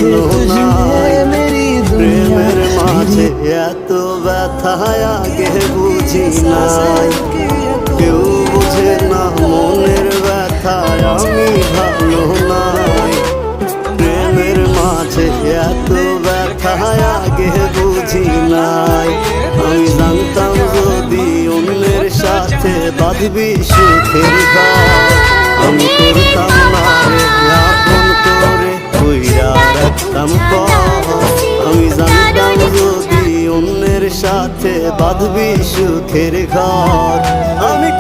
ভালো নাই। প্রেমের মাঝে এত ব্যথা আগে বুঝি নাই। কেউ বুঝে না মনের ব্যথা আমি ভালো নাই। প্রেমের মাঝে এত ব্যথা আগে বুঝি নাই। আমি জানতাম যদি অন্যের সাথে বাঁধবি সুখের ঘর, আমি করতাম না রে আপন করে কইরা রাখতাম পর। আমি জানতাম যদি অন্যের সাথে বাঁধবি সুখের ঘর, আমি